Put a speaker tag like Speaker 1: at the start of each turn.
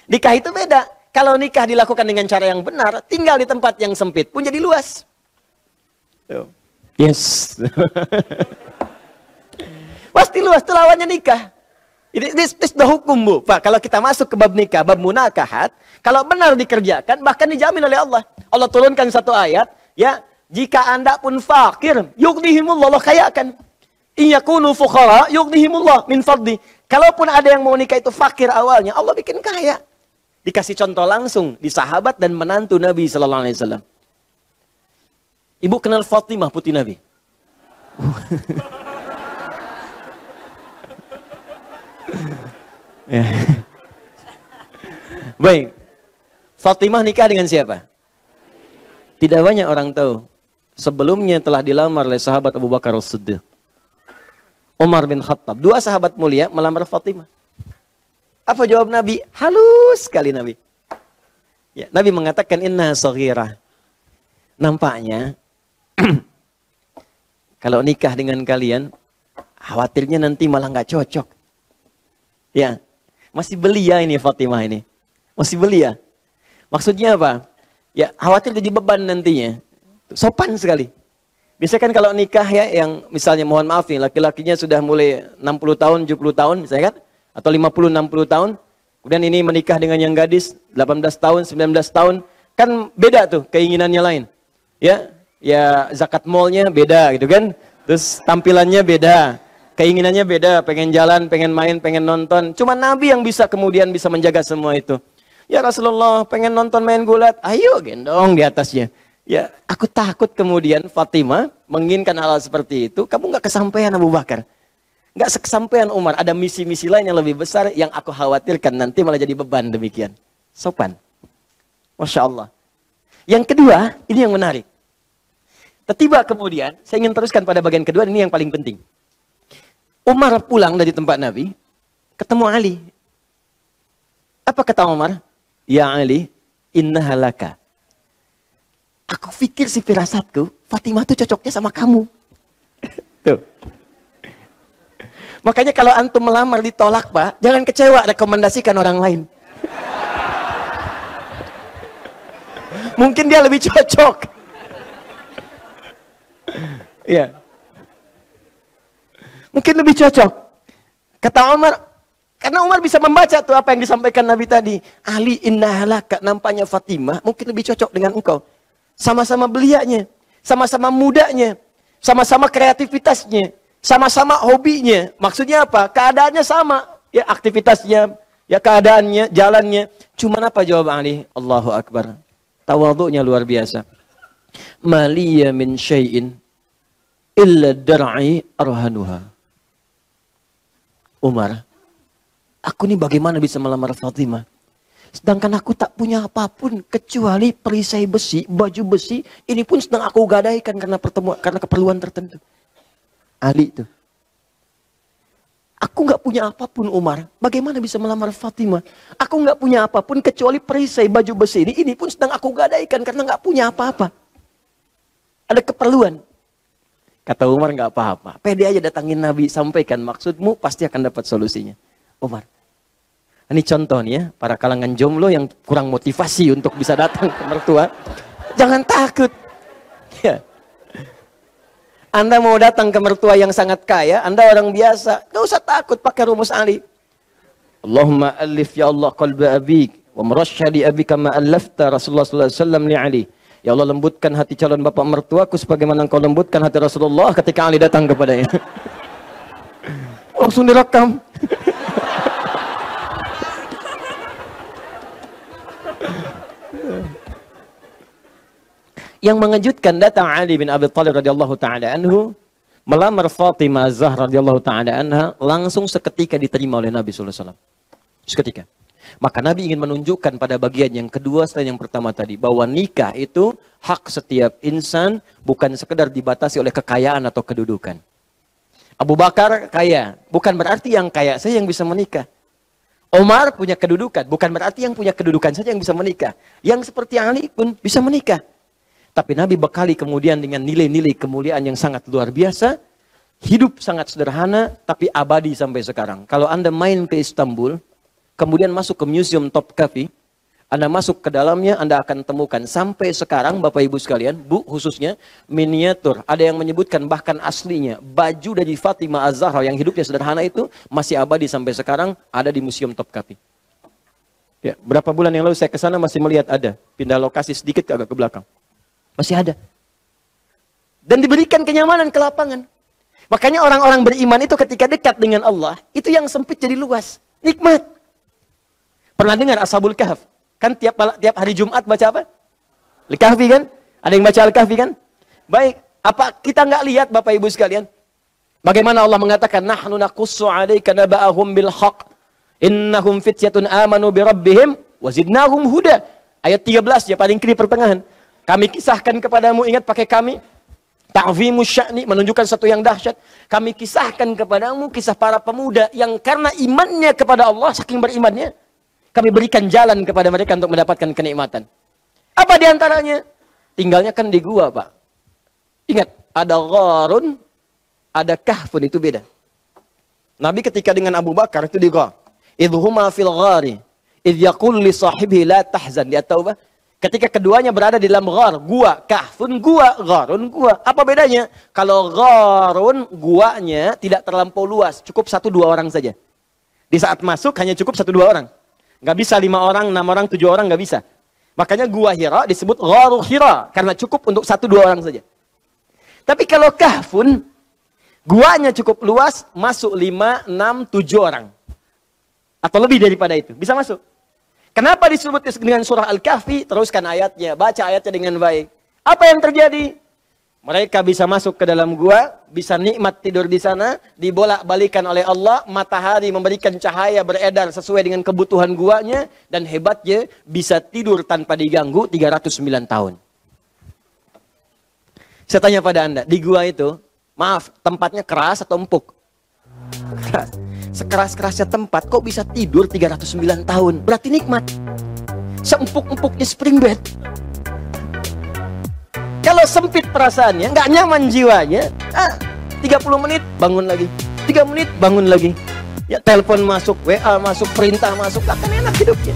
Speaker 1: Nikah itu beda. Kalau nikah dilakukan dengan cara yang benar, tinggal di tempat yang sempit pun jadi luas. Yes. Pasti luas, itu lawannya nikah. Ini sudah hukum, Bu. Pak, kalau kita masuk ke bab nikah, bab munakahat, kalau benar dikerjakan, bahkan dijamin oleh Allah. Allah turunkan satu ayat, ya, jika Anda pun fakir, yughnihimullah, Allah kayakan. Iyakunu fuqara, yughnihimullah min fadli. Kalaupun ada yang mau nikah itu fakir awalnya, Allah bikin kaya. Dikasih contoh langsung di sahabat dan menantu Nabi sallallahu alaihi wasallam. Ibu kenal Fatimah putri Nabi? Ya. Baik. Fatimah nikah dengan siapa? Tidak banyak orang tahu. Sebelumnya telah dilamar oleh sahabat Abu Bakar As-Siddiq, Umar bin Khattab. Dua sahabat mulia melamar Fatimah. Apa jawab Nabi? Halus sekali Nabi. Ya, Nabi mengatakan inna saghirah. Nampaknya kalau nikah dengan kalian, khawatirnya nanti malah nggak cocok. Ya, masih belia ini Fatimah ini. Masih belia. Maksudnya apa? Ya, khawatir jadi beban nantinya. Sopan sekali. Biasanya kan kalau nikah ya, yang misalnya mohon maaf nih, laki-lakinya sudah mulai 60 tahun, 70 tahun, misalnya kan? Atau 50-60 tahun. Kemudian ini menikah dengan yang gadis, 18 tahun, 19 tahun. Kan beda tuh keinginannya lain. Ya, ya zakat malnya beda gitu kan. Terus tampilannya beda. Keinginannya beda, pengen jalan, pengen main, pengen nonton. Cuma Nabi yang bisa kemudian bisa menjaga semua itu. Ya Rasulullah, pengen nonton main gulat, ayo gendong di atasnya. Ya, aku takut kemudian Fatimah menginginkan hal seperti itu, kamu nggak kesampaian Abu Bakar. Nggak kesampaian Umar, ada misi-misi lain yang lebih besar yang aku khawatirkan nanti malah jadi beban demikian. Sopan. Masya Allah. Yang kedua, ini yang menarik. Tiba kemudian, saya ingin teruskan pada bagian kedua, ini yang paling penting. Umar pulang dari tempat Nabi, ketemu Ali. Apa kata Umar? Ya Ali, innaha laka. Aku pikir si firasatku, Fatimah tuh cocoknya sama kamu. Tuh. Makanya kalau antum melamar ditolak, Pak, jangan kecewa, rekomendasikan orang lain. Mungkin dia lebih cocok. Iya. Mungkin lebih cocok. Kata Umar, karena Umar bisa membaca tuh apa yang disampaikan Nabi tadi. Ali innahalaka, nampaknya Fatimah mungkin lebih cocok dengan engkau. Sama-sama belianya, sama-sama mudanya, sama-sama kreativitasnya, sama-sama hobinya. Maksudnya apa? Keadaannya sama. Ya aktivitasnya, ya keadaannya, jalannya. Cuman apa jawab Ali? Allahu Akbar. Tawadhu'nya luar biasa. Maliya min syai'in illa dar'i arhanuha. Umar, aku ini bagaimana bisa melamar Fatimah? Sedangkan aku tak punya apapun kecuali perisai besi, baju besi. Ini pun sedang aku gadaikan karena pertemuan, karena keperluan tertentu. Ali itu. Aku nggak punya apapun Umar. Bagaimana bisa melamar Fatimah? Aku nggak punya apapun kecuali perisai baju besi ini. Ini pun sedang aku gadaikan karena nggak punya apa-apa. Ada keperluan. Kata Umar nggak apa-apa. Pede aja datangin Nabi, sampaikan maksudmu pasti akan dapat solusinya. Umar. Ini contoh nih ya, para kalangan jomblo yang kurang motivasi untuk bisa datang ke mertua. Jangan takut. Ya. Anda mau datang ke mertua yang sangat kaya, Anda orang biasa, gak usah takut pakai rumus Ali. Allahumma alif ya Allah qalba abik, wa marasyadi abika ma allafta Rasulullah sallallahu alaihi wasallam li Ali. Ya Allah lembutkan hati calon bapak mertuaku sebagaimana engkau lembutkan hati Rasulullah ketika Ali datang kepadanya. Langsung direkam. Yang mengejutkan datang Ali bin Abi Thalib radhiyallahu taala anhu melamar Fatimah Zahra radhiyallahu taala anha langsung seketika diterima oleh Nabi sallallahu alaihi wasallam. Seketika. Maka Nabi ingin menunjukkan pada bagian yang kedua selain yang pertama tadi bahwa nikah itu hak setiap insan, bukan sekedar dibatasi oleh kekayaan atau kedudukan. Abu Bakar kaya, bukan berarti yang kaya saja yang bisa menikah. Umar punya kedudukan, bukan berarti yang punya kedudukan saja yang bisa menikah. Yang seperti Ali pun bisa menikah. Tapi Nabi bekali kemudian dengan nilai-nilai kemuliaan yang sangat luar biasa. Hidup sangat sederhana, tapi abadi sampai sekarang. Kalau Anda main ke Istanbul, kemudian masuk ke Museum Topkapi, Anda masuk ke dalamnya, Anda akan temukan sampai sekarang, Bapak Ibu sekalian, Bu khususnya, miniatur. Ada yang menyebutkan bahkan aslinya, baju dari Fatimah Az-Zahra yang hidupnya sederhana itu masih abadi sampai sekarang, ada di Museum Topkapi. Ya, berapa bulan yang lalu saya ke sana masih melihat ada. Pindah lokasi sedikit agak ke belakang. Masih ada. Dan diberikan kenyamanan ke lapangan. Makanya orang-orang beriman itu ketika dekat dengan Allah, itu yang sempit jadi luas. Nikmat. Pernah dengar Ashabul Kahf? Kan tiap hari Jumat baca apa? Al-Kahfi kan? Ada yang baca Al-Kahfi kan? Baik, apa kita nggak lihat Bapak Ibu sekalian? Bagaimana Allah mengatakan, "Nahnu naqussu 'alaika naba'ahum bil haqq. Innahum fityatun amanu bi rabbihim wa zidnahum huda." Ayat 13 ya paling kiri pertengahan. Kami kisahkan kepadamu, ingat pakai kami. Ta'zimus sya'ni, menunjukkan satu yang dahsyat. Kami kisahkan kepadamu kisah para pemuda yang karena imannya kepada Allah, saking berimannya, kami berikan jalan kepada mereka untuk mendapatkan kenikmatan. Apa diantaranya? Tinggalnya kan di gua, Pak. Ingat, ada gharun, ada kahfun, itu beda. Nabi ketika dengan Abu Bakar itu di ghar. Idhuma fil ghari, idh yaqul li sahibihi la tahzan. Lihat Taubah. Ketika keduanya berada di dalam ghar, gua, kahfun gua, gharun gua. Apa bedanya? Kalau gharun, guanya tidak terlampau luas, cukup 1-2 orang saja. Di saat masuk hanya cukup 1-2 orang. Nggak bisa 5 orang, 6 orang, 7 orang, nggak bisa. Makanya gua Hira disebut gharu Hira, karena cukup untuk 1-2 orang saja. Tapi kalau kahfun, guanya cukup luas, masuk 5, 6, 7 orang. Atau lebih daripada itu, bisa masuk. Kenapa disebut dengan surah Al-Kahfi? Teruskan ayatnya, baca ayatnya dengan baik. Apa yang terjadi? Mereka bisa masuk ke dalam gua, bisa nikmat tidur di sana, dibolak-balikan oleh Allah, matahari memberikan cahaya beredar sesuai dengan kebutuhan guanya, dan hebatnya bisa tidur tanpa diganggu 309 tahun. Saya tanya pada Anda, di gua itu, maaf, tempatnya keras atau empuk? Keras. Sekeras-kerasnya tempat, kok bisa tidur 309 tahun? Berarti nikmat. Seempuk-empuknya spring bed. Kalau sempit perasaannya, nggak nyaman jiwanya, 30 menit bangun lagi, 3 menit bangun lagi. Ya telepon masuk, WA masuk, perintah masuk, akan enak hidupnya.